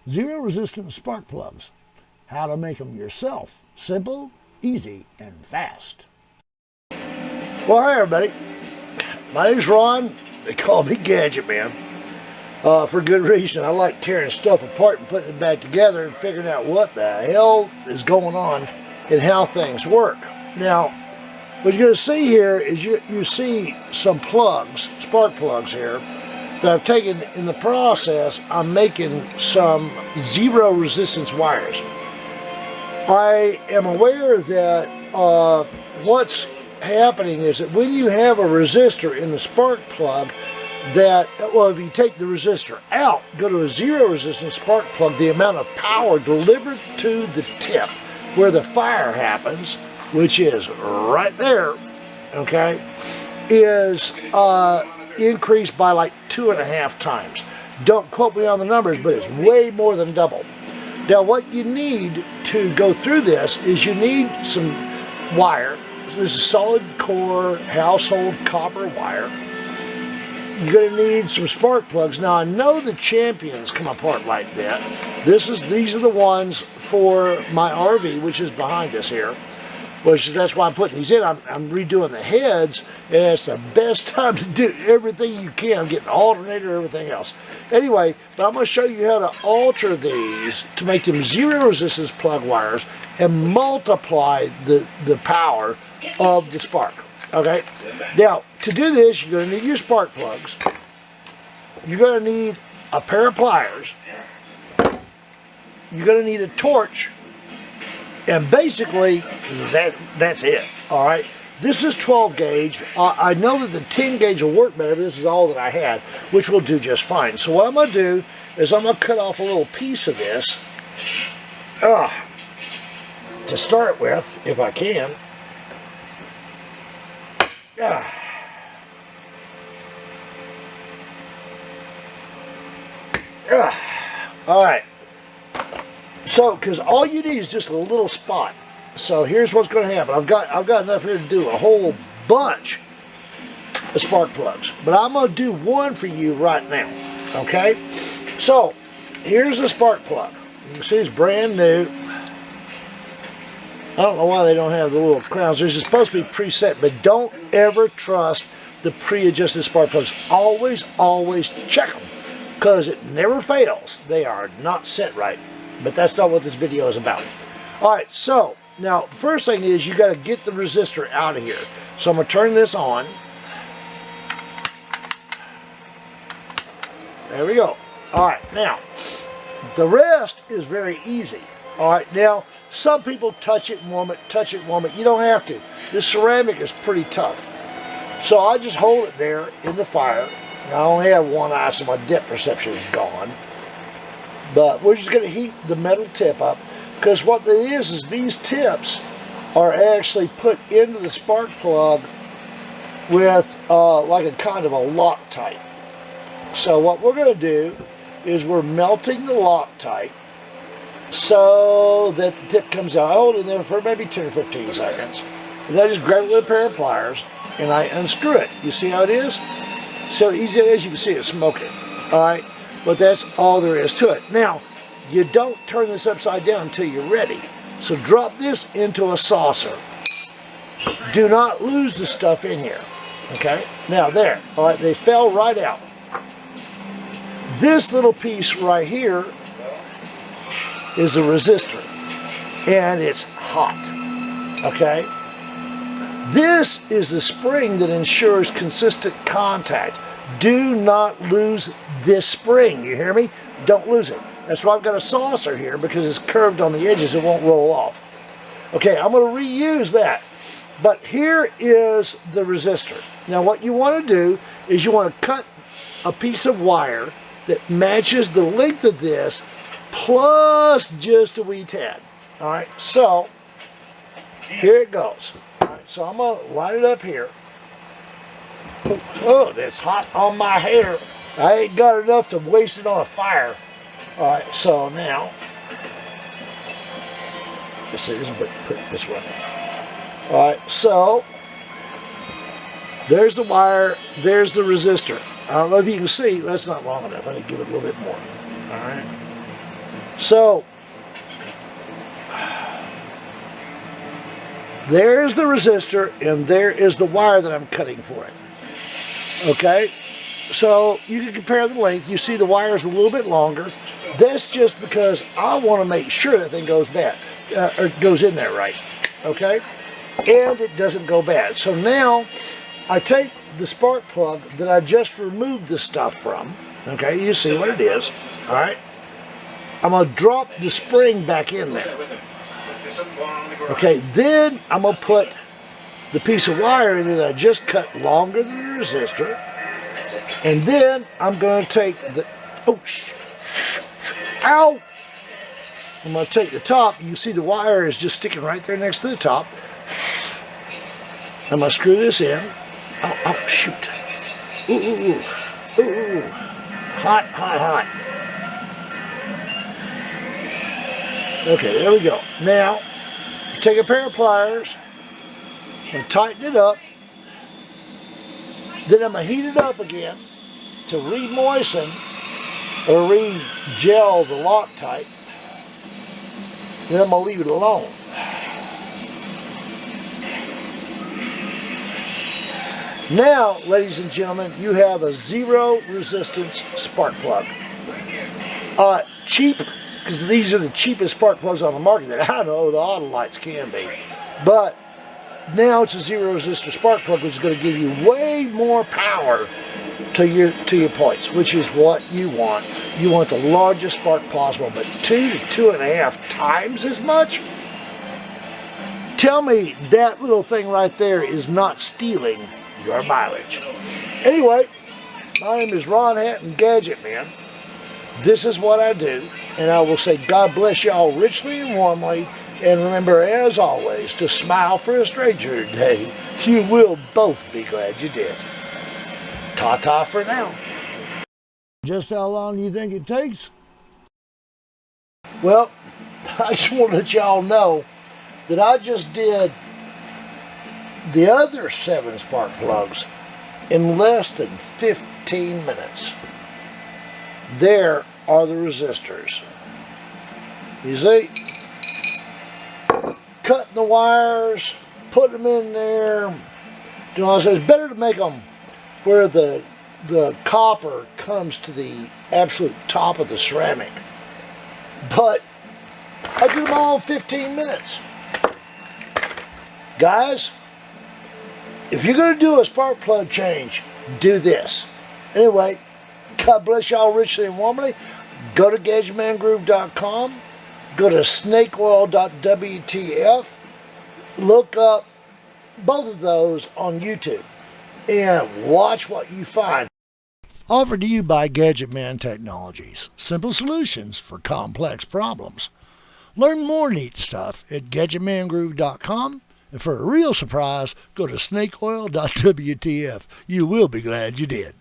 Zero resistance spark plugs. How to make them yourself. Simple, easy, and fast. Well, hi everybody. My name's Ron. They call me Gadget Man. For good reason. I like tearing stuff apart and putting it back together and figuring out what the hell is going on and how things work. Now, what you're going to see here is you see some plugs, spark plugs here, that I've taken in the process. I'm making some zero resistance wires. I am aware that what's happening is that when you have a resistor in the spark plug, that, well, if you take the resistor out, go to a zero resistance spark plug, the amount of power delivered to the tip where the fire happens, which is right there, okay, is increased by like 2.5 times. Don't quote me on the numbers, but it's way more than double. Now what you need to go through this is you need some wire. This is solid core household copper wire. You're going to need some spark plugs. Now I know the Champions come apart like that. These are the ones for my RV, which is behind us here. That's why I'm putting these in. I'm redoing the heads, and it's the best time to do everything you can. I'm getting an alternator, everything else. Anyway, but I'm going to show you how to alter these to make them zero resistance plug wires and multiply the power of the spark. Okay? Now, to do this, you're going to need your spark plugs. You're going to need a pair of pliers. You're going to need a torch. And basically, that's it, all right? This is 12 gauge. I know that the 10 gauge will work better, but this is all that I had, which will do just fine. So what I'm going to do is I'm going to cut off a little piece of this to start with, if I can. All right. So, because all you need is just a little spot. So here's what's going to happen. I've got enough here to do a whole bunch of spark plugs, but I'm going to do one for you right now. Okay. So here's a spark plug. You can see it's brand new. I don't know why they don't have the little crowns. They're supposed to be preset, but don't ever trust the pre-adjusted spark plugs. Always check them, because it never fails. They are not set right. But that's not what this video is about. Alright, so now the first thing is you got to get the resistor out of here. So I'm going to turn this on. There we go. Alright, now the rest is very easy. Alright, now some people touch it and warm it, touch it and warm it. You don't have to. This ceramic is pretty tough. So I just hold it there in the fire. Now, I only have one eye, so my depth perception is gone. But we're just going to heat the metal tip up, because what it is these tips are actually put into the spark plug with like a kind of a Loctite. So what we're going to do is we're melting the Loctite so that the tip comes out. I hold it there for maybe 10 or 15 seconds. And then I just grab it with a pair of pliers and I unscrew it. You see how it is? So easy as you can see, it's smoking. Alright? But that's all there is to it. Now, you don't turn this upside down until you're ready. So drop this into a saucer. Do not lose the stuff in here. Okay? Now there. Alright, they fell right out. This little piece right here is a resistor. And it's hot. Okay? This is the spring that ensures consistent contact. Do not lose this spring, you hear me? Don't lose it. That's why I've got a saucer here, because it's curved on the edges, it won't roll off. Okay, I'm going to reuse that. But here is the resistor. Now what you want to do is you want to cut a piece of wire that matches the length of this plus just a wee tad. Alright, so here it goes. Alright, so I'm going to light it up here. Oh, that's hot on my hair. I ain't got enough to waste it on a fire. Alright, so now, this is, but put it this way. Alright, so, there's the wire, there's the resistor. I don't know if you can see, that's not long enough. I need to give it a little bit more. Alright. So, there is the resistor, and there is the wire that I'm cutting for it. Okay? So, you can compare the length. You see the wire is a little bit longer. That's just because I want to make sure that thing goes bad, or goes in there right. Okay? And it doesn't go bad. So now, I take the spark plug that I just removed the stuff from. Okay? You see what it is. Alright? I'm going to drop the spring back in there. Okay, then I'm going to put the piece of wire in that I just cut longer than the resistor. And then I'm going to take the... Oh, ow! I'm going to take the top. You see the wire is just sticking right there next to the top. I'm going to screw this in. Oh, shoot. Ooh, ooh, ooh. Ooh, ooh. Hot, hot, hot. Okay, there we go. Now, take a pair of pliers and tighten it up. Then I'm going to heat it up again to re-moisten or re-gel the Loctite. Then I'm going to leave it alone. Now, ladies and gentlemen, you have a zero resistance spark plug. Cheap, because these are the cheapest spark plugs on the market that I know the Autolites can be. But now it's a zero resistor spark plug, which is going to give you way more power to your points, which is what you want. You want the largest spark possible, but 2 to 2.5 times as much? Tell me that little thing right there is not stealing your mileage. Anyway, my name is Ron Hatton, Gadget Man. This is what I do, and I will say God bless y'all richly and warmly, and remember, as always, to smile for a stranger today. You will both be glad you did. Ta-ta for now. Just how long do you think it takes? Well, I just want to let y'all know that I just did the other 7 spark plugs in less than 15 minutes. There are the resistors. You see? Cutting the wires, putting them in there. You know, it's better to make them where the copper comes to the absolute top of the ceramic. But I do them all in 15 minutes. Guys, if you're going to do a spark plug change, do this. Anyway, God bless y'all richly and warmly. Go to GadgetManGroove.com. Go to snakeoil.wtf. Look up both of those on YouTube and watch what you find. Offered to you by Gadget Man Technologies. Simple solutions for complex problems. Learn more neat stuff at GadgetManGroove.com. And for a real surprise, go to snakeoil.wtf. You will be glad you did.